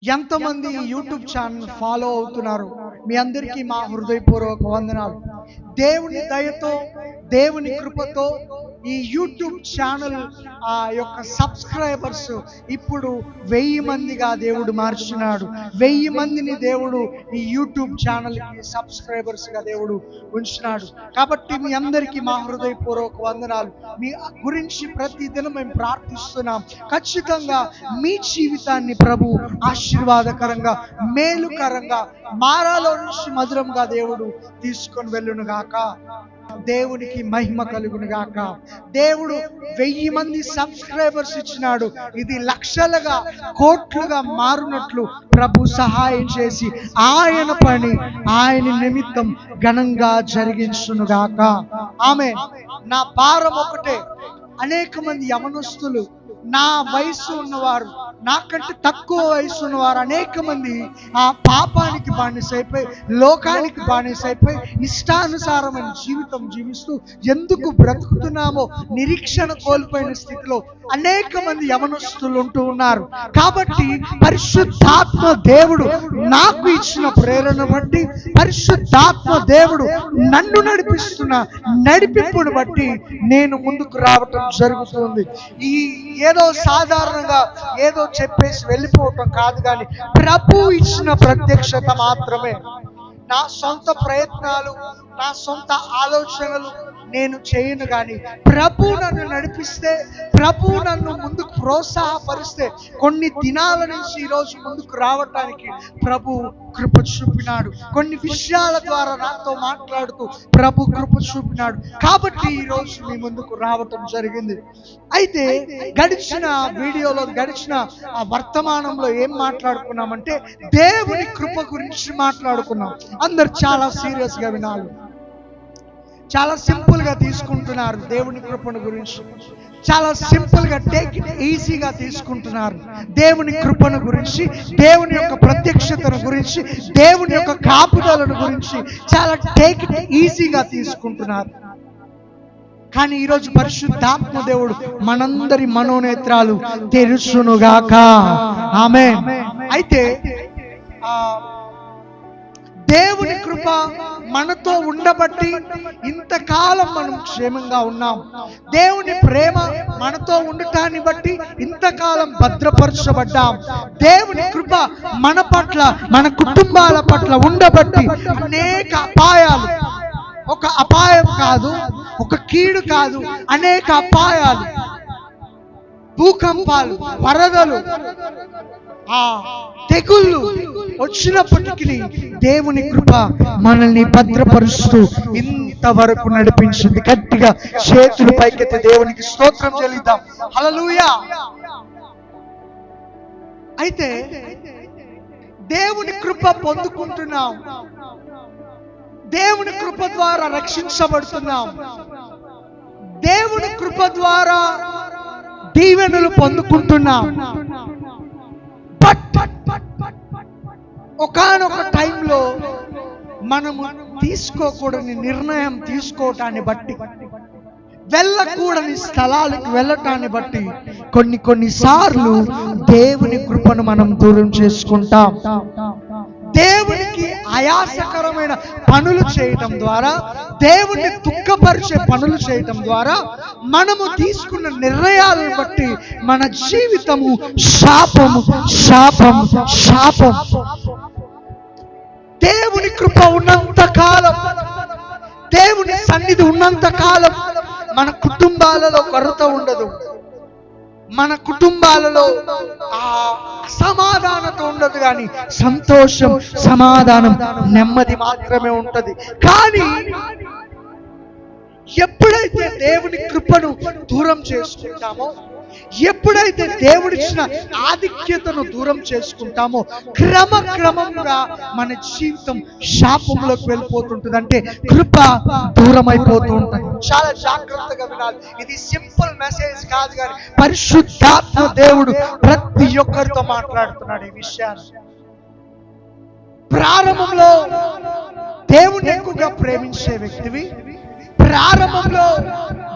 ఎంతమంది YouTube channel follow అవుతున్నారు? మీ అందరికీ మా హృదయపూర్వక వందనాలు. దేవుని దయతో, దేవుని కృపతో ఈ యూట్యూబ్ ఛానల్ యొక్క సబ్స్క్రైబర్స్ ఇప్పుడు 1000 మందిగా దేవుడు మార్చున్నాడు. 1000 మందిని దేవుడు ఈ యూట్యూబ్ ఛానల్కి సబ్స్క్రైబర్స్గా దేవుడు ఉంచున్నాడు. కాబట్టి మీ అందరికీ మా హృదయపూర్వక వందనాలు. మీ గురించి ప్రతి దినం మేము ప్రార్థిస్తున్నాం. ఖచ్చితంగా మీ జీవితాన్ని ప్రభు ఆశీర్వాదకరంగా, మేలుకరంగా, మారాలో నుంచి మధురంగా దేవుడు తీసుకొని వెళ్ళును గాక. దేవునికి మహిమ కలుగును గాక. దేవుడు 1000 మంది సబ్స్క్రైబర్స్ ఇచ్చినాడు. ఇది లక్షలుగా, కోట్లుగా మారునట్లు ప్రభు సహాయం చేసి ఆయన పని ఆయన నిమిత్తం ఘనంగా జరిగించును గాక. ఆమేన్. నా భారం ఒకటే, అనేక మంది యవనస్తులు, నా వయసు ఉన్నవారు, నాకంటే తక్కువ వయసు ఉన్నవారు అనేక మంది ఆ పాపానికి బానిసైపోయి, లోకానికి బానిసైపోయి, ఇష్టానుసారమైన జీవితం జీవిస్తూ ఎందుకు బ్రతుకుతున్నామో నిరీక్షణ కోల్పోయిన స్థితిలో అనేక మంది యవనస్తులు ఉంటూ ఉన్నారు. కాబట్టి పరిశుద్ధాత్మ దేవుడు నాకు ఇచ్చిన ప్రేరణ బట్టి, పరిశుద్ధాత్మ దేవుడు నన్ను నడిపిస్తున్న నడిపింపును బట్టి నేను ముందుకు రావటం జరుగుతుంది. ఏదో సాధారణంగా ఏదో చెప్పేసి వెళ్ళిపోవటం కాదు, కానీ ప్రభు ఇచ్చిన ప్రత్యక్షత మాత్రమే. నా సొంత ప్రయత్నాలు, నా సొంత ఆలోచనలు నేను చేయను, కానీ ప్రభు నన్ను నడిపిస్తే, ప్రభు నన్ను ముందుకు ప్రోత్సాహపరిస్తే కొన్ని దినాల నుంచి ఈరోజు ముందుకు రావటానికి ప్రభు కృప చూపినాడు. కొన్ని విషయాల ద్వారా నాతో మాట్లాడుతూ ప్రభు కృప చూపినాడు. కాబట్టి ఈరోజు మీ ముందుకు రావటం జరిగింది. అయితే గడిచిన వీడియోలో, గడిచిన వర్తమానంలో ఏం మాట్లాడుకున్నామంటే దేవుని కృప గురించి మాట్లాడుకున్నాం. అందరు చాలా సీరియస్ గా వినాలి. చాలా సింపుల్ గా తీసుకుంటున్నారు దేవుని కృపను గురించి. చాలా సింపుల్ గా టేక్ ఇట్ ఈజీగా తీసుకుంటున్నారు దేవుని కృపను గురించి, దేవుని యొక్క ప్రత్యక్షతను గురించి, దేవుని యొక్క కాపుదలను గురించి చాలా టేక్ ఇట్ ఈజీగా తీసుకుంటున్నారు. కానీ ఈరోజు పరిశుద్ధాత్మ దేవుడు మనందరి మనోనేత్రాలు తెరుచునుగాక. ఆమేన్. అయితే దేవుని కృప మనతో ఉండబట్టి ఇంతకాలం మనం క్షేమంగా ఉన్నాం. దేవుని ప్రేమ మనతో ఉండటాన్ని బట్టి ఇంతకాలం భద్రపరచబడ్డాం. దేవుని కృప మన పట్ల, మన కుటుంబాల పట్ల ఉండబట్టి అనేక అపాయాలు, ఒక అపాయం కాదు, ఒక కీడు కాదు, అనేక అపాయాలు, భూకంపాలు, వరదలు, తెగుళ్ళు వచ్చినప్పటికీ దేవుని కృప మనల్ని భద్రపరుస్తూ ఇంతవరకు నడిపించింది. గట్టిగా చేతులు పైకెత్తి దేవునికి స్తోత్రం చెల్లిద్దాం. హల్లెలూయా. అయితే దేవుని కృప పొందుకుంటున్నాం, దేవుని కృప ద్వారా రక్షించబడుతున్నాం, దేవుని కృప ద్వారా దీవెనలు పొందుకుంటున్నాం. ఒకానొక టైంలో మనము తీసుకోకూడని నిర్ణయం తీసుకోవటాన్ని బట్టి, వెళ్ళకూడని స్థలాలకు వెళ్ళటాన్ని బట్టి కొన్ని సార్లు దేవుని కృపను మనం దూరం చేసుకుంటాం. దేవునికి ఆయాసకరమైన పనులు చేయటం ద్వారా, దేవుని దుఃఖపరిచే పనులు చేయటం ద్వారా మనము తీసుకున్న నిర్ణయాలను బట్టి మన జీవితము శాపము, శాపం, శాపం. దేవుని కృప ఉన్నంత కాలం, దేవుని సన్నిధి ఉన్నంత కాలం మన కుటుంబాలలో కొరత ఉండదు, మన కుటుంబాలలో అసమాధానత ఉండదు, కానీ సంతోషం, సమాధానం, నెమ్మది మాత్రమే ఉంటది. కానీ ఎప్పుడైతే దేవుని కృపను దూరం చేసుకుంటామో, ఎప్పుడైతే దేవుడిచ్చిన ఆధిక్యతను దూరం చేసుకుంటామో, క్రమంగా మన జీవితం శాపంలోకి వెళ్ళిపోతుంటుంది. అంటే కృప దూరం అయిపోతూ ఉంటుంది. చాలా జాగ్రత్తగా వినాలి. ఇది సింపుల్ మెసేజ్ కాదు, కానీ పరిశుద్ధాత్మ దేవుడు ప్రతి ఒక్కరితో మాట్లాడుతున్నాడు ఈ విషయాన్ని. ప్రారంభంలో దేవుణ్ణి ఎక్కువగా ప్రేమించే వ్యక్తివి, ప్రారంభంలో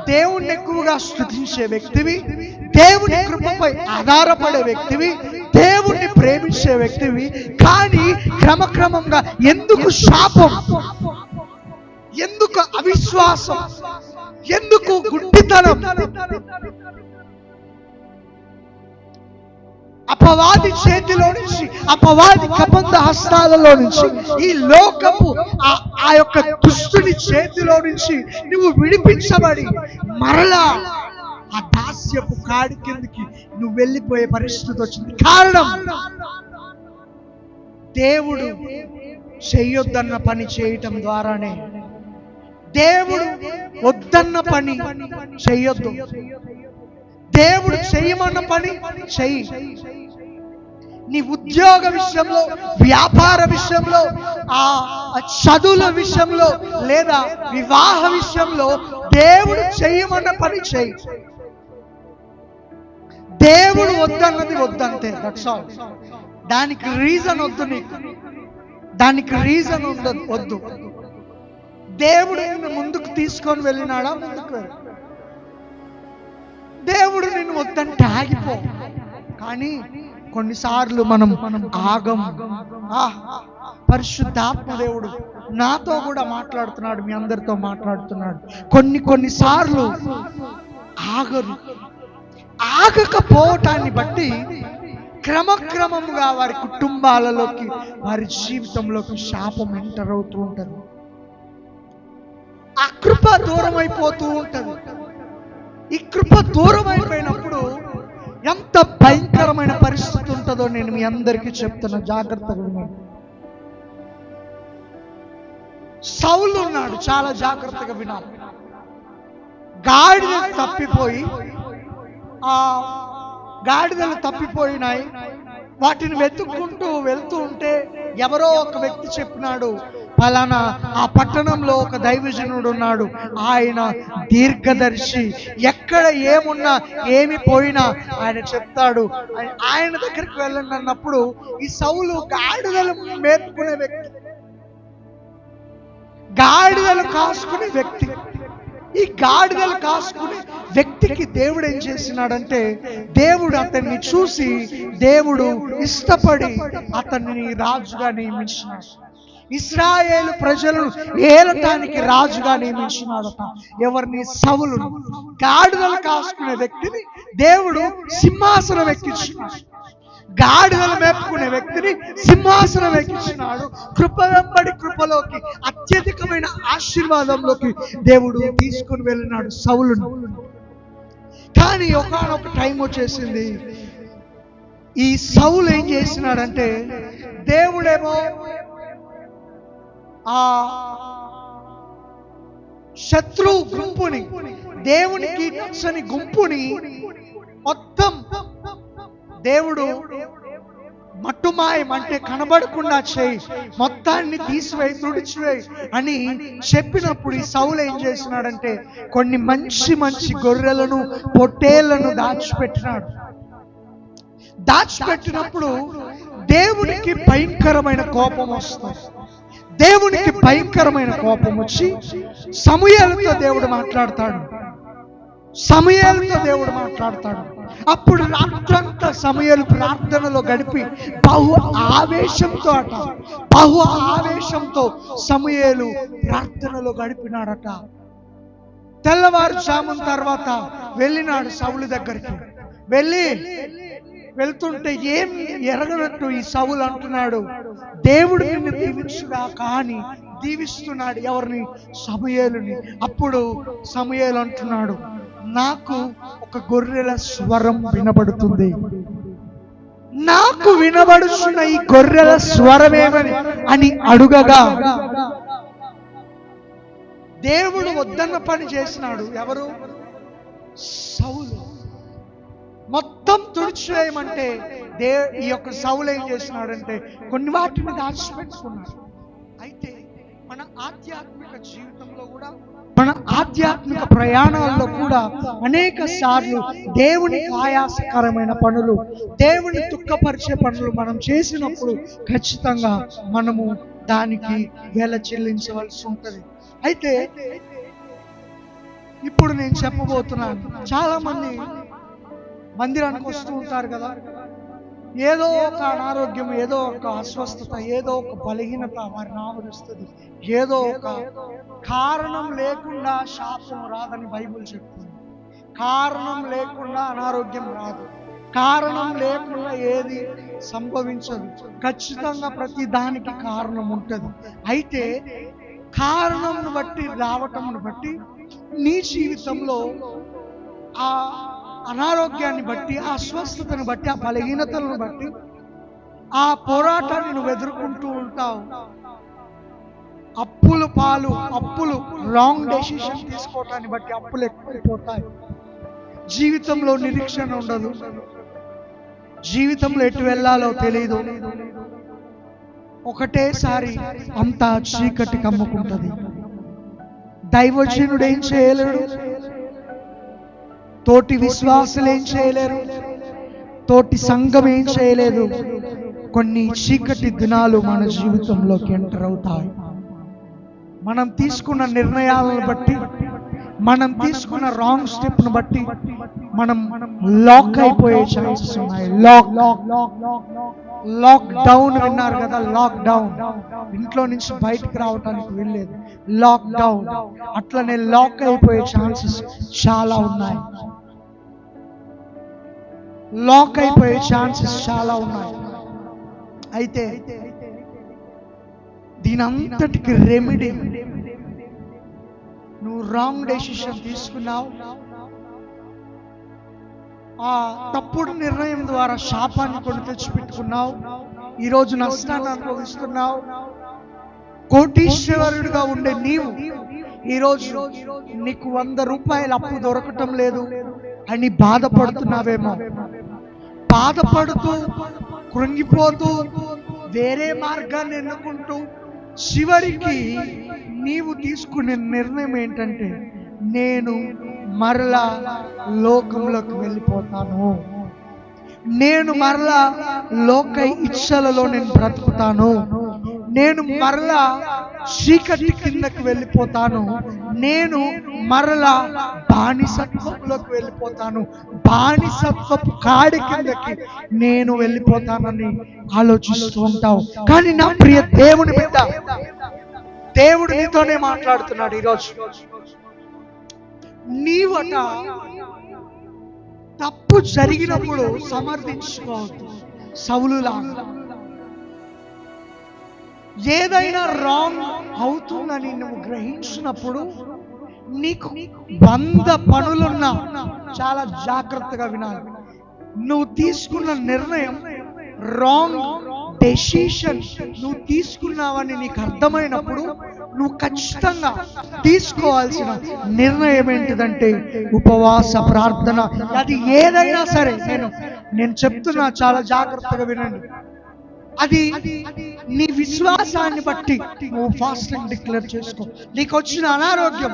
దేవుణ్ణి ఎక్కువగా స్తుతించే వ్యక్తివి, దేవుని కృపపై ఆధారపడే వ్యక్తివి, దేవుణ్ణి ప్రేమించే వ్యక్తివి, కానీ క్రమక్రమంగా ఎందుకు శాపం, ఎందుకు అవిశ్వాసం, ఎందుకు గుడ్డితనం, అపవాది చేతిలో నుంచి, అపవాది కబంధ హస్తాలలో నుంచి, ఈ లోకపు ఆ యొక్క దుష్టుని చేతిలో నుంచి నువ్వు విడిపించబడి మరలా ఆ దాస్యపు కాడి కిందకి నువ్వు వెళ్ళిపోయే పరిస్థితి వచ్చింది. కారణం, దేవుడు చెయ్యొద్దన్న పని చేయటం ద్వారానే. దేవుడు వద్దన్న పని చెయ్యొద్దు, దేవుడు చెయ్యమన్న పని చెయ్యి. నీ ఉద్యోగ విషయంలో, వ్యాపార విషయంలో, ఆ చదువుల విషయంలో, లేదా వివాహ విషయంలో దేవుడు చెయ్యమన్న పని చెయ్యి. దేవుడు వద్దన్నది వద్దంతే, దట్స్ ఆల్. దానికి రీజన్ వద్దు, నీకు దానికి రీజన్ వద్దు. దేవుడు నిన్ను ముందుకు తీసుకొని వెళ్ళినాడా, ముందుకు వెళ్ళి. దేవుడు నిన్ను వద్దంటే ఆగిపో. కానీ కొన్నిసార్లు మనం ఆగం. పరిశుద్ధాత్మ దేవుడు నాతో కూడా మాట్లాడుతున్నాడు, మీ అందరితో మాట్లాడుతున్నాడు. కొన్నిసార్లు ఆగరు. ఆగకపోవటాన్ని బట్టి క్రమక్రమంగా వారి కుటుంబాలలోకి, వారి జీవితంలోకి శాపం ఎంటర్ అవుతూ ఉంటుంది. ఆ కృప దూరం అయిపోతూ ఉంటుంది. ఈ కృప దూరం అయిపోయినప్పుడు ఎంత భయంకరమైన పరిస్థితి ఉంటుందో నేను మీ అందరికీ చెప్తున్నా, జాగ్రత్తగా ఉన్నాడు. సౌలు ఉన్నాడు, చాలా జాగ్రత్తగా వినాలి. గాడిదలు తప్పిపోయి, ఆ గాడిదలు తప్పిపోయినాయి. వాటిని వెతుక్కుంటూ వెళ్తూ ఉంటే ఎవరో ఒక వ్యక్తి చెప్పినాడు, ఫలానా ఆ పట్టణంలో ఒక దైవజనుడు ఉన్నాడు, ఆయన దీర్ఘదర్శి, ఎక్కడ ఏమున్నా ఏమి పోయినా ఆయన చెప్తాడు, ఆయన దగ్గరికి వెళ్ళండి అన్నప్పుడు ఈ సౌలు గాడిదలు మేపుకునే వ్యక్తి, గాడిదలు కాసుకునే వ్యక్తి. ఈ గాడిదలు కాసుకునే వ్యక్తికి దేవుడు ఏం చేసినాడంటే, దేవుడు అతన్ని చూసి, దేవుడు ఇష్టపడి అతన్ని రాజుగా నియమించినాడు. ఇశ్రాయేలు ప్రజలను ఏలటానికి రాజుగా నియమించినాడట. ఎవరిని? సౌలును. గాడిదలు కాసుకునే వ్యక్తిని దేవుడు సింహాసనం ఎక్కించినాడు. గాడిదలు మేపుకునే వ్యక్తిని సింహాసనం ఎక్కించినాడు. కృప వెంబడి కృపలోకి, అత్యధికమైన ఆశీర్వాదంలోకి దేవుడు తీసుకుని వెళ్ళినాడు సౌలును. కానీ ఒకానొక టైం వచ్చేసింది, ఈ సౌలు ఏం చేసినాడంటే, దేవుడేమో ఆ శత్రు గుంపుని, దేవునికి నచ్చని గుంపుని మొత్తం దేవుడు మట్టుమాయం అంటే కనబడకుండా చేయి, మొత్తాన్ని తీసివేయి, తుడిచివేయి అని చెప్పినప్పుడు ఈ సౌలు ఏం చేసినాడంటే, కొన్ని మంచి మంచి గొర్రెలను, పొట్టేళ్లను దాచిపెట్టినాడు. దాచిపెట్టినప్పుడు దేవునికి భయంకరమైన కోపం వస్తుంది. దేవునికి భయంకరమైన కోపం వచ్చి సమూయేలుతో దేవుడు మాట్లాడతాడు. అప్పుడు రాత్రంతా సమూయేలు ప్రార్థనలో గడిపి బహు ఆవేశంతో సమూయేలు ప్రార్థనలో గడిపినాడట. తెల్లవారుజామున తర్వాత వెళ్ళినాడు సౌలు దగ్గరికి. వెళ్తుంటే ఏం ఎరగనట్టు ఈ సౌలు అంటున్నాడు, దేవుడు నిన్ను దీవించుగా, కానీ దీవిస్తున్నాడు ఎవరిని? సమూయేలుని. అప్పుడు సమూయేలు అంటున్నాడు, నాకు ఒక గొర్రెల స్వరం వినబడుతుంది, నాకు వినబడుతున్న ఈ గొర్రెల స్వరమేమని అని అడుగగా, దేవుడు వద్దన్న పని చేసినాడు. ఎవరు? సౌలు. మొత్తం తుడిచివేయమంటే ఈ యొక్క సౌలు ఏం చేసినాడంటే కొన్ని వాటిని దాచిపెట్టుకున్నాడు. అయితే మన ఆధ్యాత్మిక జీవితంలో కూడా, మన ఆధ్యాత్మిక ప్రయాణాల్లో కూడా అనేక సార్లు దేవునికి ఆయాసకరమైన పనులు, దేవుని దుఃఖపరిచే పనులు మనం చేసినప్పుడు ఖచ్చితంగా మనము దానికి వేల చెల్లించవలసి ఉంటుంది. అయితే ఇప్పుడు నేను చెప్పబోతున్నాను, చాలా మంది మందిరానికి వస్తూ ఉంటారు కదా, ఏదో ఒక అనారోగ్యం, ఏదో ఒక అస్వస్థత, ఏదో ఒక బలహీనత వారిని ఆవరిస్తుంది. ఏదో ఒక కారణం లేకుండా శాపం రాదని బైబిల్ చెప్తుంది. కారణం లేకుండా అనారోగ్యం రాదు, కారణం లేకుండా ఏది సంభవించదు. ఖచ్చితంగా ప్రతి దానికి కారణం ఉంటుంది. అయితే కారణంను బట్టి రావటంను బట్టి నీ జీవితంలో ఆ అనారోగ్యాన్ని బట్టి, ఆ అస్వస్థతను బట్టి, ఆ బలహీనతలను బట్టి, ఆ పోరాటాన్ని నువ్వు ఎదుర్కొంటూ ఉంటావు. అప్పులు రాంగ్ డెసిషన్ తీసుకోవటాన్ని బట్టి అప్పులు ఎక్కువైపోతాయి. జీవితంలో నిరీక్షణ ఉండదు, జీవితంలో ఎటు వెళ్ళాలో తెలియదు. ఒకటేసారి అంతా చీకటి కమ్ముకుంటది. దైవజనుడు ఏం చేయలేడు, తోటి విశ్వాసులు ఏం చేయలేరు, తోటి సంఘం ఏం చేయలేదు. కొన్ని చీకటి దినాలు మన జీవితంలోకి ఎంటర్ అవుతాయి. మనం తీసుకున్న నిర్ణయాలను బట్టి, మనం తీసుకున్న రాంగ్ స్టెప్ను బట్టి మనం లాక్ అయిపోయే ఛాన్సెస్ ఉన్నాయి. లాక్ డౌన్ విన్నారు కదా, లాక్ డౌన్. ఇంట్లో నుంచి బయటకు రావడానికి వెళ్ళలేదు, లాక్ డౌన్. అట్లనే లాక్ అయిపోయే ఛాన్సెస్ చాలా ఉన్నాయి. లాక్ అయిపోయే ఛాన్సెస్ చాలా ఉన్నాయి. అయితే దీనంతటికి రెమెడీ, నువ్వు రాంగ్ డెసిషన్ తీసుకున్నావు, ఆ తప్పుడు నిర్ణయం ద్వారా శాపాన్ని కొని తెచ్చిపెట్టుకున్నావు, ఈరోజు నష్టాన్ని అనుభవిస్తున్నావు. కోటీశ్వరుడిగా ఉండే నీవు ఈరోజు నీకు 100 రూపాయలు అప్పు దొరకటం లేదు అని బాధపడుతున్నావేమో. బాధపడుతూ కృంగిపోతూ వేరే మార్గాన్ని ఎన్నుకుంటూ చివరికి నీవు తీసుకునే నిర్ణయం ఏంటంటే, నేను మరలా లోకంలోకి వెళ్ళిపోతాను, నేను మరలా లోక ఇచ్చలలో నేను బ్రతుకుతాను, నేను మరలా చీకటి కిందకి వెళ్ళిపోతాను, నేను మరలా బానిసత్వంలోకి వెళ్ళిపోతాను, బానిసత్వపు కాడి కిందకి నేను వెళ్ళిపోతానని ఆలోచిస్తూ ఉంటావు. కానీ నా ప్రియ దేవుని బిడ్డ, దేవుడు నీతోనే మాట్లాడుతున్నాడు ఈరోజు. నీవట తప్పు జరిగినప్పుడు సమర్థించుకోవద్దు. సౌలులాగా ఏదైనా రాంగ్ అవుతుందని నువ్వు గ్రహించినప్పుడు నీకు 100 పనులున్నా చాలా జాగ్రత్తగా వినాలి. నువ్వు తీసుకున్న నిర్ణయం రాంగ్ డెసిషన్ నువ్వు తీసుకున్నావని నీకు అర్థమైనప్పుడు నువ్వు ఖచ్చితంగా తీసుకోవాల్సిన నిర్ణయం ఏంటిదంటే ఉపవాస ప్రార్థన. అది ఏదైనా సరే, నేను చెప్తున్నా, చాలా జాగ్రత్తగా వినండి. అది నీ విశ్వాసాన్ని బట్టి నువ్వు ఫాస్టింగ్ డిక్లేర్ చేసుకో. నీకు వచ్చిన అనారోగ్యం,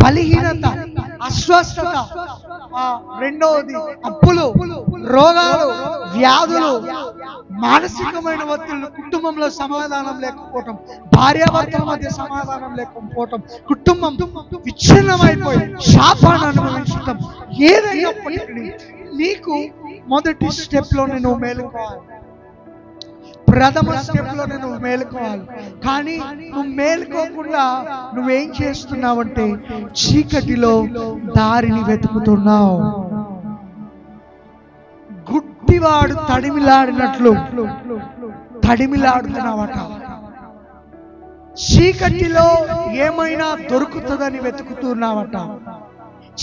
బలహీనత, అస్వస్థత, రెండవది అప్పులు, రోగాలు, వ్యాధులు, మానసికమైన ఒత్తిళ్లు, కుటుంబంలో సమాధానం లేకపోవటం, భార్యాభర్తల మధ్య సమాధానం లేకపోవటం, కుటుంబం విచ్ఛిన్నమైపోయి శాపాన్ని అనుభవించటం, ఏదైనప్పటికీ నీకు మొదటి స్టెప్ లోనే నువ్వు మేలుకోవాలి, ప్రథమ స్టెప్ లోనే నువ్వు మేలుకోవాలి. కానీ నువ్వు మేలుకోకుండా నువ్వేం చేస్తున్నావంటే చీకటిలో దారిని వెతుకుతున్నావు. గుడ్డివాడు తడిమిలాడినట్లు తడిమిలాడుతున్నావట. చీకటిలో ఏమైనా దొరుకుతుందని వెతుకుతున్నావట.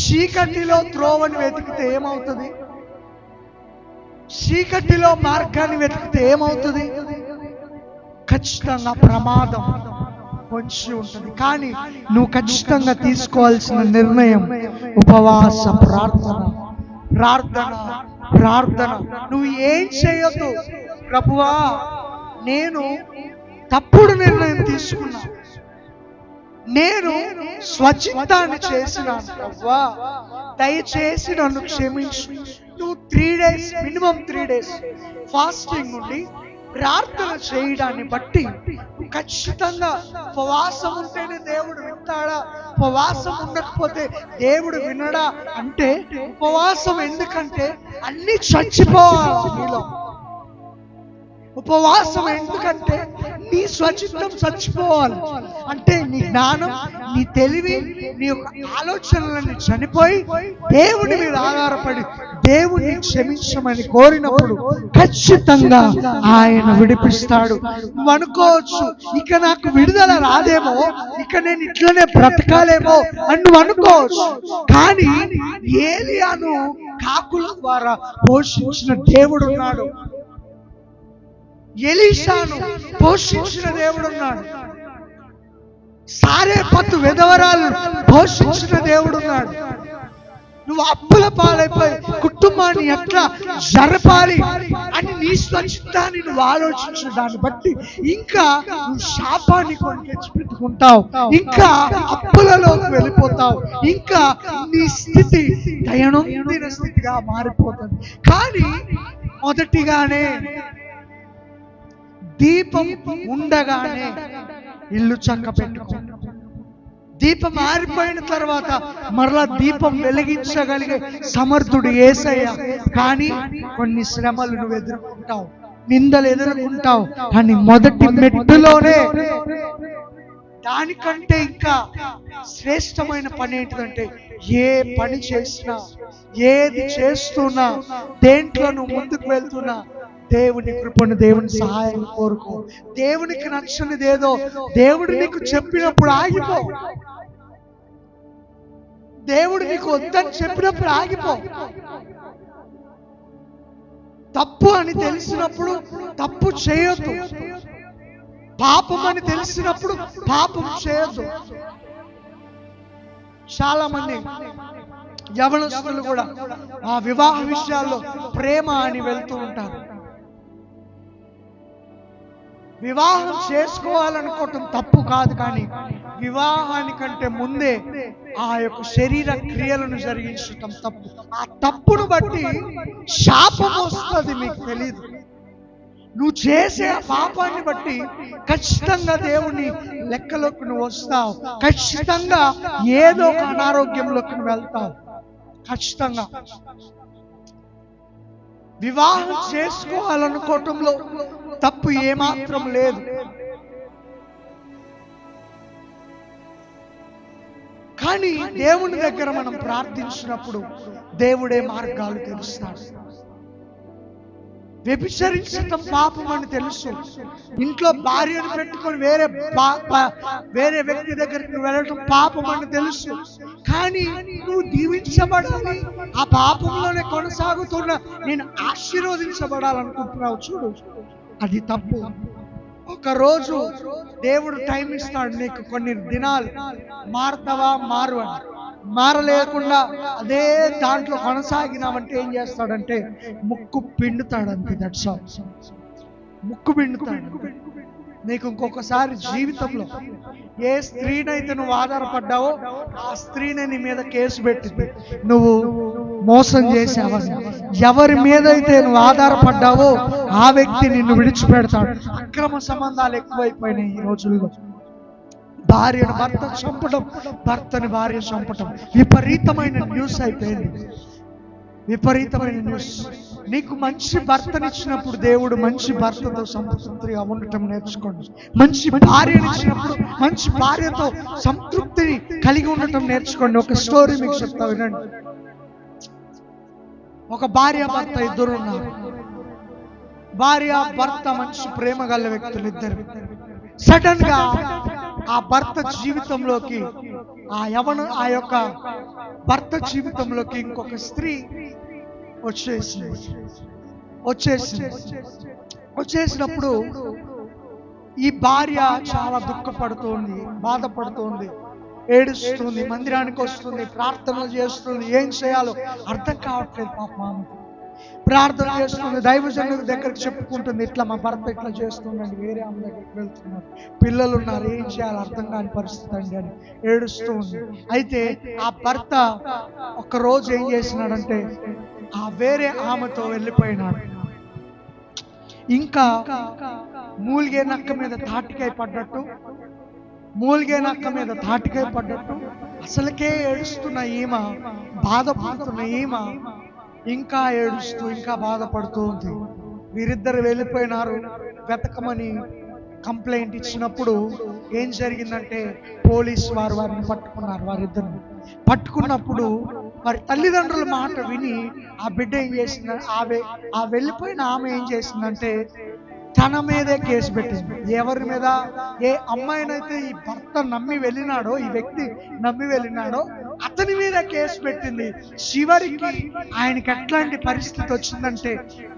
చీకటిలో త్రోవని వెతికితే ఏమవుతుంది? చీకటిలో మార్గాన్ని వెతికితే ఏమవుతుంది? ఖచ్చితంగా ప్రమాదం పొంచి ఉంటుంది. కానీ నువ్వు ఖచ్చితంగా తీసుకోవాల్సిన నిర్ణయం ఉపవాస ప్రార్థన, ప్రార్థన, ప్రార్థన. నువ్వు ఏం చేయొద్దు. ప్రభువా, నేను తప్పుడు నిర్ణయం తీసుకున్నా, నేను స్వచిత్తాన్ని చేసినాను, ప్రభువా దయచేసి నన్ను క్షమించు. నువ్వు 3 days, మినిమం 3 days ఫాస్టింగ్ ఉండి ప్రార్థన చేయడాన్ని బట్టి ఖచ్చితంగా ఉపవాసం ఉంటేనే దేవుడు వింటాడా, ఉపవాసం ఉండకపోతే దేవుడు వినడా అంటే ఉపవాసం ఎందుకంటే అన్ని చచ్చిపోవాలి నీలో. ఉపవాసం ఎందుకంటే నీ స్వచిత్తం చచ్చిపోవాలి. అంటే నీ జ్ఞానం, నీ తెలివి, నీ యొక్క ఆలోచనలన్నీ చనిపోయి దేవుని మీద ఆధారపడి దేవుని క్షమించమని కోరినప్పుడు ఖచ్చితంగా ఆయన విడిపిస్తాడు. నువ్వు అనుకోవచ్చు, ఇక నాకు విడుదల రాదేమో, ఇక నేను ఇట్లనే బ్రతకాలేమో అని నువ్వు అనుకోవచ్చు. కానీ ఏలియాను కాకుల ద్వారా పోషించిన దేవుడు ఉన్నాడు. ఎలీషాను పోషించిన దేవుడున్నాడు. సారేపత్తు విధవరాలు పోషించిన దేవుడున్నాడు. నువ్వు అప్పుల పాలైపోయి కుటుంబాన్ని ఎట్లా జరపాలి అని నీ స్వచిత్తాన్ని నువ్వు ఆలోచించిన దాన్ని బట్టి ఇంకా నువ్వు శాపాన్ని కొని తెచ్చిపెట్టుకుంటావు, ఇంకా అప్పులలోకి వెళ్ళిపోతావు, ఇంకా నీ స్థితి దయనొందిన స్థితిగా మారిపోతుంది. కానీ మొదటిగానే దీపం ఉండగానే ఇల్లు చక్క పెట్టుకో. దీపం ఆరిపోయిన తర్వాత మరలా దీపం వెలిగించగలిగే సమర్థుడు యేసయ్య. కానీ కొన్ని శ్రమలు నువ్వు ఎదుర్కొంటావు, నిందలు ఎదుర్కొంటావు. కానీ మొదటి మెట్టులోనే దానికంటే ఇంకా శ్రేష్టమైన పని ఏంటిదంటే, ఏ పని చేసినా, ఏది చేస్తున్నా, దేంట్లో నువ్వు ముందుకు వెళ్తున్నా దేవుని కృపను, దేవుని సహాయం కోరుకో. దేవునికి నచ్చనిదేదో దేవుడు నీకు చెప్పినప్పుడు ఆగిపో. దేవుడు నీకు వద్దని చెప్పినప్పుడు ఆగిపో. తప్పు అని తెలిసినప్పుడు తప్పు చేయొద్దు. పాపం అని తెలిసినప్పుడు పాపం చేయొద్దు. చాలా మంది యవనస్తులు కూడా ఆ వివాహ విషయాల్లో ప్రేమ అని వెళ్తూ ఉంటారు. వివాహం చేసుకోవాలనుకోవటం తప్పు కాదు, కానీ వివాహానికంటే ముందే ఆ యొక్క శరీర క్రియలను జరిగించటం తప్పు. ఆ తప్పును బట్టి శాపం వస్తుంది, మీకు తెలీదు. నువ్వు చేసే పాపాన్ని బట్టి ఖచ్చితంగా దేవుని లెక్కలోకి నువ్వు వస్తావు. ఖచ్చితంగా ఏదో ఒక అనారోగ్యంలోకి నువ్వు వెళ్తావు. ఖచ్చితంగా వివాహం చేసుకోవాలనుకోవటంలో తప్పు ఏమాత్రం లేదు. కానీ దేవుని దగ్గర మనం ప్రార్థించినప్పుడు దేవుడే మార్గాలు తెలుస్తాడు. వ్యభిచరించటం పాపం అని తెలుసు. ఇంట్లో భార్యను పెట్టుకొని వేరే వ్యక్తి దగ్గరికి వెళ్ళటం పాపం అని తెలుసు. కానీ నువ్వు దీవించబడాలి, ఆ పాపంలోనే కొనసాగుతున్నా నేను ఆశీర్వదించబడాలనుకుంటున్నావు చూడు, అది తప్పు. ఒకరోజు దేవుడు టైం ఇస్తాడు నీకు, కొన్ని దినాలు మారుతావా మారు అని. మారలేకుండా అదే దాంట్లో కొనసాగినామంటే ఏం చేస్తాడంటే ముక్కు పిండుతాడంతే. That's all. ముక్కు పిండుతాడు. నీకు ఇంకొకసారి జీవితంలో ఏ స్త్రీనైతే నువ్వు ఆధారపడ్డావో ఆ స్త్రీనే నీ మీద కేసు పెట్టింది, నువ్వు మోసం చేసావని. ఎవరి మీద అయితే నువ్వు ఆధారపడ్డావో ఆ వ్యక్తి నిన్ను విడిచిపెడతాడు. అక్రమ సంబంధాలు ఎక్కువైపోయినాయి ఈ రోజుల్లో. భార్యను భర్త చంపడం, భర్తని భార్య చంపడం విపరీతమైన న్యూస్ అయిపోయింది. విపరీతమైన న్యూస్. నీకు మంచి భర్తనిచ్చినప్పుడు దేవుడు మంచి భర్తతో సంతృప్తిగా ఉండటం నేర్చుకోండి. మంచి భార్యనిచ్చినప్పుడు మంచి భార్యతో సంతృప్తిని కలిగి ఉండటం నేర్చుకోండి. ఒక స్టోరీ మీకు చెప్తా వినండి. ఒక భార్య భర్త ఇద్దరు ఉన్నారు. భార్య భర్త మంచి ప్రేమ గల వ్యక్తులు ఇద్దరు. సడన్ గా ఆ భర్త జీవితంలోకి ఆ యొక్క భర్త జీవితంలోకి ఇంకొక స్త్రీ వచ్చేసినప్పుడు ఈ భార్య చాలా దుఃఖపడుతోంది, బాధపడుతోంది, ఏడుస్తుంది, మందిరానికి వస్తుంది, ప్రార్థనలు చేస్తుంది. ఏం చేయాలో అర్థం కావట్లేదు పాపం. ప్రార్థన చేస్తుంది, దైవజనుల దగ్గరికి చెప్పుకుంటుంది, ఇట్లా మా భర్త ఇట్లా చేస్తుందండి, వేరే ఆమె దగ్గరికి వెళ్తున్నారు, పిల్లలు ఉన్నారు, ఏం చేయాలో అర్థం కాని పరిస్థితి అండి అని ఏడుస్తూ ఉంది. అయితే ఆ భర్త ఒక్కరోజు ఏం చేసినాడంటే ఆ వేరే ఆమెతో వెళ్ళిపోయినాడు. ఇంకా మూలిగే నక్క మీద తాటికాయ పడ్డట్టు, మూలిగే నక్క మీద తాటికాయ పడ్డట్టు అసలుకే ఏడుస్తున్న ఈమె, బాధపడుతున్న ఈమె ఇంకా ఏడుస్తూ ఇంకా బాధపడుతూ ఉంది. వీరిద్దరు వెళ్ళిపోయినారు. వెతకమని కంప్లైంట్ ఇచ్చినప్పుడు ఏం జరిగిందంటే పోలీసు వారు వారిని పట్టుకున్నారు. వారిద్దరిని పట్టుకున్నప్పుడు వారి తల్లిదండ్రుల మాట విని ఆ బిడ్డ ఏం చేసింది, ఆ వెళ్ళిపోయిన ఆమె ఏం చేసిందంటే తన మీదే కేసు పెట్టింది. ఎవరి మీద? ఏ అమ్మాయినైతే ఈ భర్త నమ్మి వెళ్ళినాడో, ఈ వ్యక్తి నమ్మి వెళ్ళినాడో అతని మీద కేసు పెట్టింది. చివరికి ఆయనకి ఎట్లాంటి పరిస్థితి వచ్చిందంటే,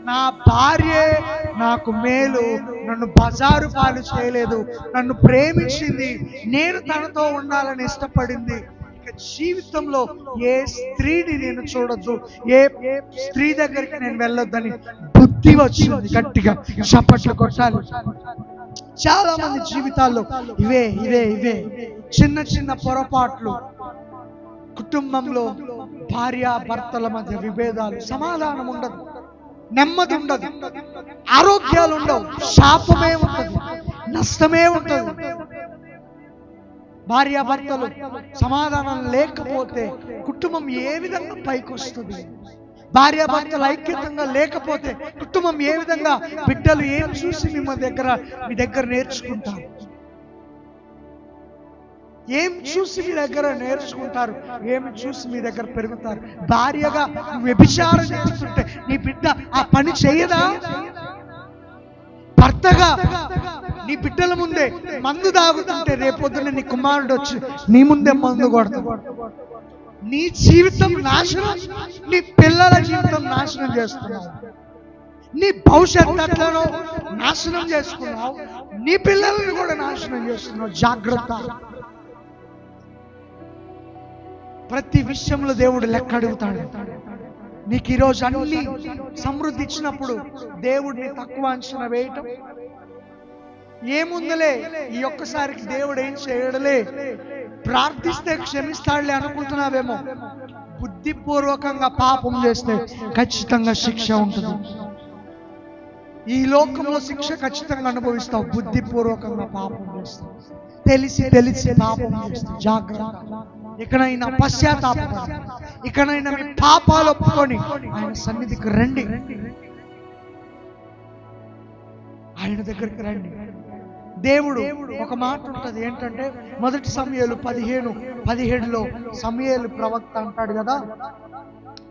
నా భార్యే నాకు మేలు, నన్ను బజారు పాలు చేయలేదు, నన్ను ప్రేమించింది, నేను తనతో ఉండాలని ఇష్టపడింది, జీవితంలో ఏ స్త్రీని నేను చూడొద్దు, ఏ స్త్రీ దగ్గరికి నేను వెళ్ళొద్దని బుద్ధి వచ్చింది. గట్టిగా చప్పట్లు కొట్టాలి. చాలా మంది జీవితాల్లో ఇవే ఇవే ఇవే చిన్న చిన్న పొరపాట్లు. కుటుంబంలో భార్య భర్తల మధ్య విభేదాలు, సమాధానం ఉండదు, నెమ్మది ఉండదు, ఆరోగ్యాలు ఉండవు, శాపమే ఉంటుంది, నష్టమే ఉంటుంది. భార్యాభర్తలు సమాధానం లేకపోతే కుటుంబం ఏ విధంగా పైకి వస్తుంది? భార్యాభర్తలు ఐక్యతంగా లేకపోతే కుటుంబం ఏ విధంగా? బిడ్డలు ఏం చూసి మీ దగ్గర నేర్చుకుంటారు? ఏం చూసి మీ దగ్గర నేర్చుకుంటారు? ఏమి చూసి మీ దగ్గర పెరుగుతారు? భార్యగా నువ్వు వ్యభిచారం చేస్తుంటే నీ బిడ్డ ఆ పని చేయదా? భర్తగా నీ బిడ్డల ముందే మందు తాగుతుంటే రేపొద్దున నీ కుమారుడు వచ్చి నీ ముందే మందు కొడతాడు. నీ జీవితం నాశనం, నీ పిల్లల జీవితం నాశనం చేస్తున్నావు. నీ భవిష్యత్తు అట్లను నాశనం చేసుకున్నావు, నీ పిల్లలను కూడా నాశనం చేస్తున్నావు. జాగ్రత్త. ప్రతి విషయంలో దేవుడు లెక్క అడుగుతాడు. నీకు ఈరోజు అన్ని సమృద్ధి ఇచ్చినప్పుడు దేవుడిని తక్కువ అంచనా వేయటం ఏముందలే, ఈ ఒక్కసారికి దేవుడు ఏం చేయడలే, ప్రార్థిస్తే క్షమిస్తాడులే అనుకుంటున్నావేమో. బుద్ధిపూర్వకంగా పాపం చేస్తే ఖచ్చితంగా శిక్ష ఉంటుంది. ఈ లోకంలో శిక్ష ఖచ్చితంగా అనుభవిస్తావు. బుద్ధిపూర్వకంగా పాపం చేస్తావు, తెలిసి పాపం చేస్తావు. జాగ్రత్త. ఇకనైనా పశ్చాత్తాపపడండి, ఇకనైనా మీ పాపాలు ఒప్పుకొని ఆయన సన్నిధికి రండి, ఆయన దగ్గరికి రండి. దేవుడు ఒక మాట ఉంటుంది ఏంటంటే, మొదటి సమూయేలు 15:17లో సమూయేలు ప్రవక్త అంటాడు కదా,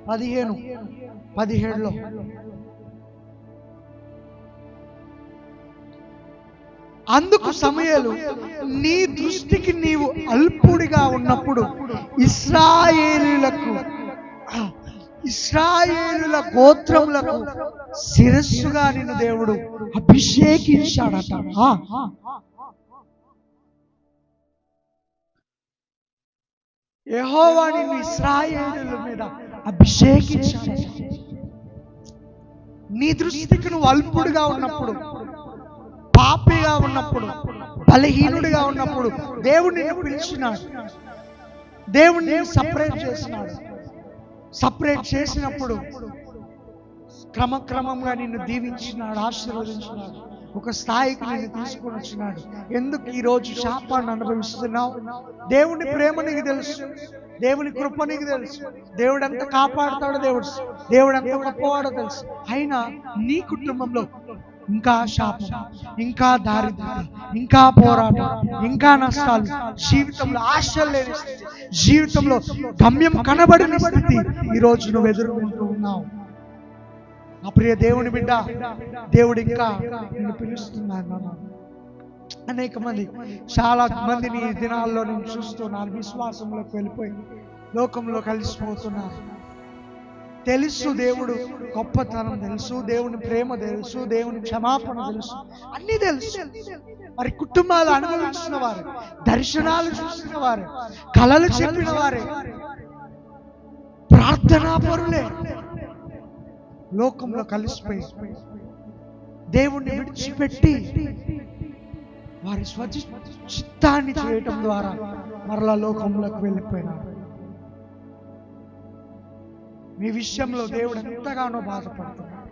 15:17లో అందుకు సమూయేలు, నీ దృష్టికి నీవు అల్పుడిగా ఉన్నప్పుడు ఇశ్రాయేలుల గోత్రములకు శిరస్సుగా నిన్ను దేవుడు అభిషేకించాడట. యెహోవా నిన్ను ఇశ్రాయేలుల మీద అభిషేకించాడట. నీ దృష్టికి నువ్వు అల్పుడిగా ఉన్నప్పుడు, పాపిగా ఉన్నప్పుడు, బలహీనుడిగా ఉన్నప్పుడు దేవుడు నిన్ను పిలిచినాడు. దేవుడు నిన్ను సపరేట్ చేసినాడు. సపరేట్ చేసినప్పుడు క్రమక్రమంగా నిన్ను దీవించినాడు, ఆశీర్వదించినాడు, ఒక స్థాయికి నిన్ను తీసుకొని వచ్చినాడు. ఎందుకు ఈరోజు శాపాన్ని అనుభవిస్తున్నావు? దేవుని ప్రేమ నీకు తెలుసు, దేవుని కృప నీకు తెలుసు, దేవుడు ఎంత కాపాడుతాడో దేవుడు ఎంత గొప్పవాడో తెలుసు. అయినా నీ కుటుంబంలో ఇంకా శాపం, ఇంకా దారిద్ర్యం, ఇంకా పోరాటం, ఇంకా నష్టాలు, జీవితంలో ఆశలు లేని స్థితి, జీవితంలో గమ్యం కనబడిన స్థితి ఈరోజు నువ్వు ఎదుర్కొంటూ ఉన్నావు. నా ప్రియ దేవుని బిడ్డ, దేవుడు ఇంకా నిన్ను పిలుస్తున్నాడు. అనేక మంది, చాలా మందిని ఈ దినాల్లో నేను చూస్తున్నాను, విశ్వాసంలోకి వెళ్ళిపోయి లోకంలో కలిసిపోతున్నారు. తెలుసు దేవుడు గొప్పతనం తెలుసు, దేవుని ప్రేమ తెలుసు, దేవుని క్షమాపణ తెలుసు, అన్ని తెలుసు. మరి కుటుంబాలు అనుభవించిన వారు, దర్శనాలు చూసిన వారు, కలలు చెప్పిన వారే, ప్రార్థనా పరులే లోకంలో కలిసిపోయి దేవుణ్ణి విడిచిపెట్టి వారి చిత్తాన్ని చేయటం ద్వారా మరలా లోకంలోకి వెళ్ళిపోయినారు. మీ విషయంలో దేవుడు ఎంతగానో బాధపడుతున్నాడు,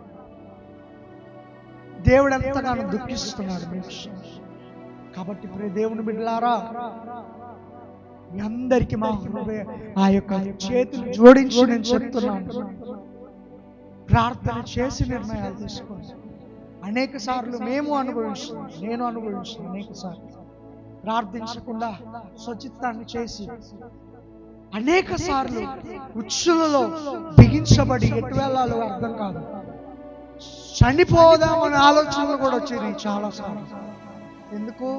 దేవుడు ఎంతగానో దుఃఖిస్తున్నాడు మీ విషయం. కాబట్టి ప్రియ దేవుని బిడ్డలారా, మీ అందరికీ మా హృదయ ఆ యొక్క చేతులు జోడించి నేను చెప్తున్నాను, ప్రార్థన చేసి నిర్ణయాలు తీసుకోండి. అనేక సార్లు మేము అనుభవిస్తున్నాం, నేను అనుభవించిన అనేక సార్లు ప్రార్థించకుండా స్వచిత్తాన్ని చేసి అనేక సార్లు ఉచ్చులలో బిగించబడి ఎటు వెళ్ళాలో అర్థం కాదు, చనిపోదామనే ఆలోచనలు కూడా వచ్చేది చాలా సార్లు. ఎందుకు?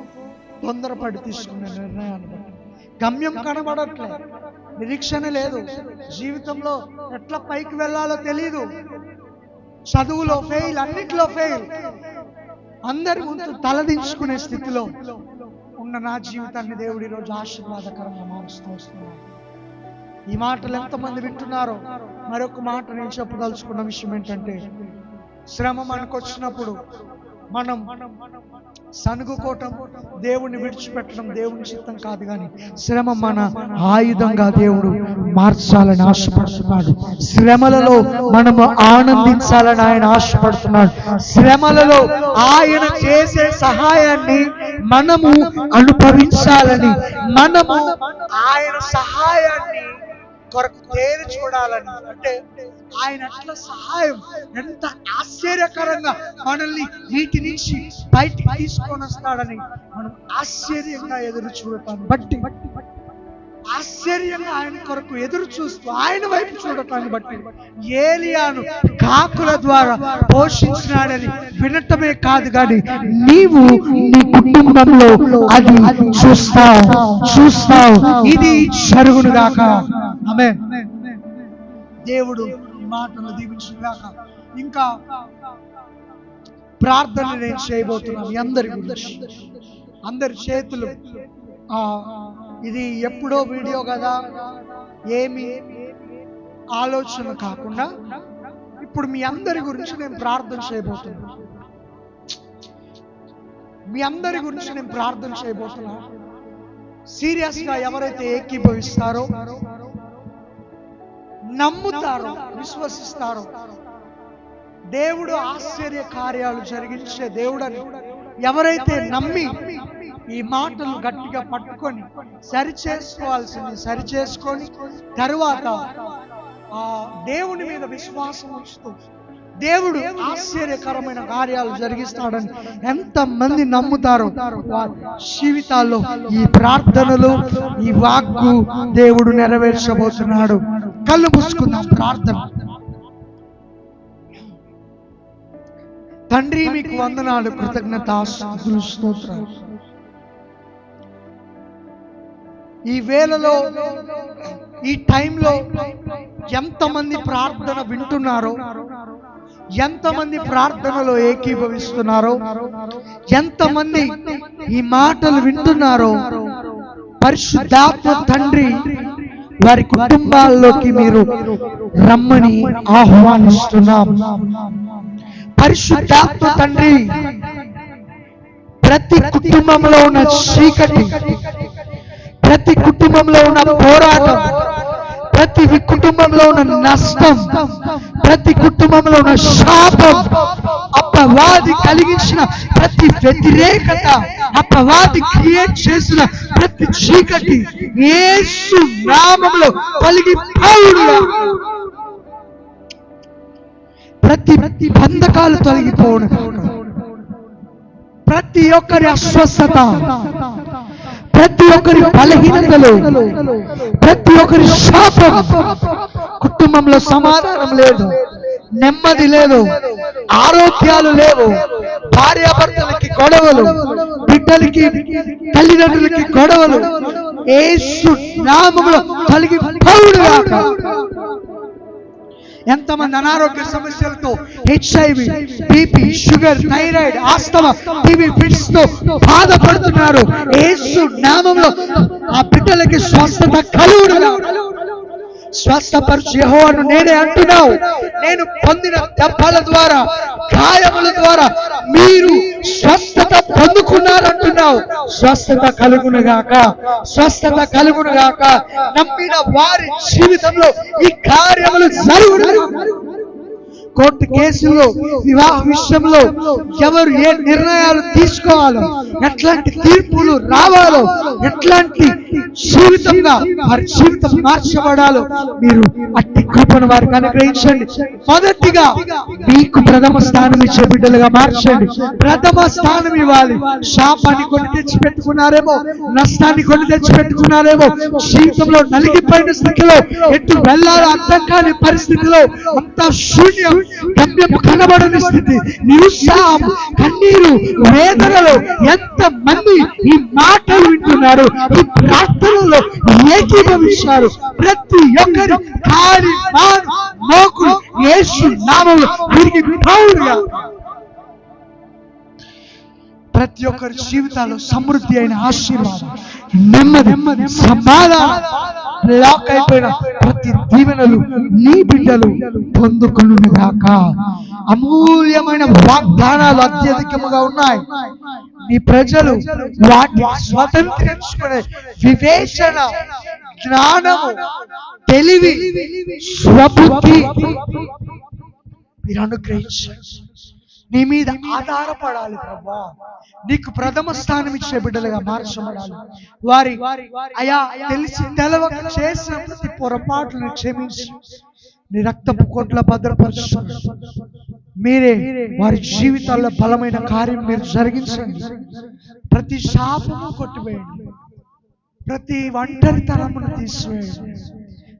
తొందరపడి తీసుకున్న నిర్ణయాన్ని బట్టి. గమ్యం కనబడట్లేదు, నిరీక్షణ లేదు, జీవితంలో ఎట్లా పైకి వెళ్ళాలో తెలియదు, చదువులో ఫెయిల్, అన్నిట్లో ఫెయిల్, అందరి ముందు తలదించుకునే స్థితిలో ఉన్న నా జీవితాన్ని దేవుడు ఈరోజు ఆశీర్వాదకరంగా మారుస్తూ వస్తున్నాడు. ఈ మాటలు ఎంతమంది వింటున్నారో మరొక మాట నేను చెప్పదలుచుకున్న విషయం ఏంటంటే, శ్రమ మనకు వచ్చినప్పుడు మనం సనుగుకోవటం, దేవుణ్ణి విడిచిపెట్టడం దేవుని చిత్తం కాదు, కానీ శ్రమ మన ఆయుధంగా దేవుడు మార్చాలని ఆశపడుతున్నాడు. శ్రమలలో మనము ఆనందించాలని ఆయన ఆశపడుతున్నాడు. శ్రమలలో ఆయన చేసే సహాయాన్ని మనము అనుభవించాలని, మనము ఆయన సహాయాన్ని కొరకు తేరి చూడాలని. అంటే ఆయన అట్లా సహాయం ఎంత ఆశ్చర్యకరంగా మనల్ని వీటి నుంచి బయటికి తీసుకొని వస్తాడని మనం ఆశ్చర్యంగా ఎదురు చూడటాన్ని బట్టి, ఆశ్చర్యంగా ఆయన కొరకు ఎదురు చూస్తూ ఆయన వైపు చూడటాన్ని బట్టి, ఏలియాను కాకుల ద్వారా పోషించినాడని వినటమే కాదు, కానీ నీవు నీ కుటుంబంలో అది చూస్తావు. ఇది జరుగును గాక. ఆమేన్. దేవుడు ఈ మాటను దీవించుగాక. ఇంకా ప్రార్థన నేను చేయబోతున్నాను మీ అందరి గురించి. అందరి చేతులు, ఇది ఎప్పుడో వీడియో కదా, ఏమి ఆలోచన కాకుండా ఇప్పుడు మీ అందరి గురించి నేను ప్రార్థన చేయబోతున్నాను. మీ అందరి గురించి నేను ప్రార్థన చేయబోతున్నాను. సీరియస్ గా ఎవరైతే ఏకీభవిస్తారో, నమ్ముతారో, విశ్వసిస్తారో, దేవుడు ఆశ్చర్య కార్యాలు జరిగించే దేవుడని ఎవరైతే నమ్మి ఈ మాటలు గట్టిగా పట్టుకొని సరిచేసుకొని తరువాత ఆ దేవుని మీద విశ్వాసం ఉంచుతూ దేవుడు ఆశ్చర్యకరమైన కార్యాలు జరిగిస్తాడని ఎంతమంది నమ్ముతారో వారి జీవితాల్లో ఈ ప్రార్థనలు, ఈ వాక్కు దేవుడు నెరవేర్చబోతున్నాడు. కళ్ళు మూసుకుందాం. ప్రార్థన. తండ్రి, మీకు వందనాలు, కృతజ్ఞతాస్తుతులు, స్తోత్రాలు. ఈ వేళలో, ఈ టైంలో ఎంతమంది ప్రార్థన వింటున్నారో, ఎంతమంది ప్రార్థనలో ఏకీభవిస్తున్నారో, ఎంతమంది ఈ మాటలు వింటున్నారో, పరిశుద్ధాత్మ తండ్రి వారి కుటుంబాల్లోకి మీరు రమ్మని ఆహ్వానిస్తున్నాం. పరిశుద్ధాత్మ తండ్రి, ప్రతి కుటుంబంలో ఉన్న చీకటి, ప్రతి కుటుంబంలో ఉన్న పోరాటం, ప్రతి కుటుంబంలో ఉన్న నష్టం, ప్రతి కుటుంబంలో ఉన్న శాపం, అపవాది కలిగించిన ప్రతి వ్యతిరేకత, అపవాది క్రియేట్ చేసిన ప్రతి చీకటి యేసు నామములో తొలగిపోవుడుగా. ప్రతి బంధకాలు తొలగిపోవును. ప్రతి ఒక్కరి అస్వస్థత, ప్రతి ఒక్కరి బలహీనతలు, ప్రతి ఒక్కరి శాపం, కుటుంబంలో సమాధానం లేదు, నెమ్మది లేదు, ఆరోగ్యాలు లేవు, భార్యాభర్తలకి గొడవలు, బిడ్డలకి తల్లిదండ్రులకి గొడవలు, యేసు నామములో తొలగిపోవుడుగాక. ఎంతమంది అనారోగ్య సమస్యలతో, HIV, BP, sugar, thyroid, asthma, TB fits తో బాధపడుతున్నారు, యేసు నామములో ఆ బిడ్డలకి స్వస్థత కలుగునుగాక. స్వస్థపరచు యెహోవాను నేనే అంటున్నావు. నేను పొందిన దెబ్బల ద్వారా, గాయముల ద్వారా మీరు స్వస్థత పొందుకున్నారంటున్నావు. స్వస్థత కలుగునుగాక, స్వస్థత కలుగునుగాక. నమ్మిన వారి జీవితంలో ఈ కార్యములు జరుగును. కోర్టు కేసుల్లో, వివాహ విషయంలో ఎవరు ఏ నిర్ణయాలు తీసుకోవాలో, ఎట్లాంటి తీర్పులు రావాలో, ఎట్లాంటి జీవితంగా వారి జీవితం మార్చబడాలో మీరు అట్టి కృపను వారికి అనుగ్రహించండి. మొదటిగా మీకు ప్రథమ స్థానం ఇచ్చే బిడ్డలుగా మార్చండి. ప్రథమ స్థానం ఇవ్వాలి. శాపాన్ని కొన్ని తెచ్చిపెట్టుకున్నారేమో, నష్టాన్ని కొన్ని తెచ్చిపెట్టుకున్నారేమో, జీవితంలో నలిగిపోయిన స్థితిలో ఎటు వెళ్ళాలో అర్థం కాని పరిస్థితిలో, అంత శూన్యం, గమ్యం కనబడని స్థితి, నిరుత్సాహం, కన్నీరు, వేదనలో ఎంత మంది ఈ మాటలు వింటున్నారు, ఈ ప్రార్థనలో ఏకీభవించారు. ప్రతి ఒక్కరి కాలి మోకులు యేసు నామములో విరిగి పౌరుగా ప్రతి ఒక్కరి జీవితాల్లో సమృద్ధి అయిన ఆశీర్వాదం, నెమ్మది, సమాధానం, లాక్ అయిపోయిన ప్రతి దీవెనలు నీ బిడ్డలు పొందుకొనుగాక. అమూల్యమైన వాగ్దానాలు అత్యధికముగా ఉన్నాయి. నీ ప్రజలు వాటిని స్వతంత్రించుకునే వివేచన, జ్ఞానము, తెలివి, స్వబుద్ధి మీరు అనుగ్రహించండి. నీ మీద ఆధారపడాలి ప్రభా. నీకు ప్రథమ స్థానం ఇచ్చే బిడ్డలుగా మార్చబడాలి. వారి అయా తెలిసి తెలవక చేసిన ప్రతి పొరపాటును క్షమించి నీ రక్తపు కోట్ల భద్రపరచు. మీరే వారి జీవితాల్లో బలమైన కార్యం మీరు జరిగించండి. ప్రతి శాపము కొట్టివేయండి. ప్రతి ఒంటరితనమును తీసివేయండి.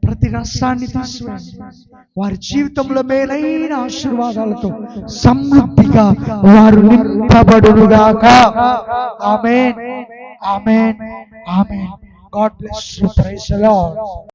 ప్రతి నష్టాన్ని తీసివేయండి. వారి జీవితంలో మేలైన ఆశీర్వాదాలతో సమృద్ధిగా వారు నింపబడునుగాక. Amen, amen, amen. God bless you. Praise the lord.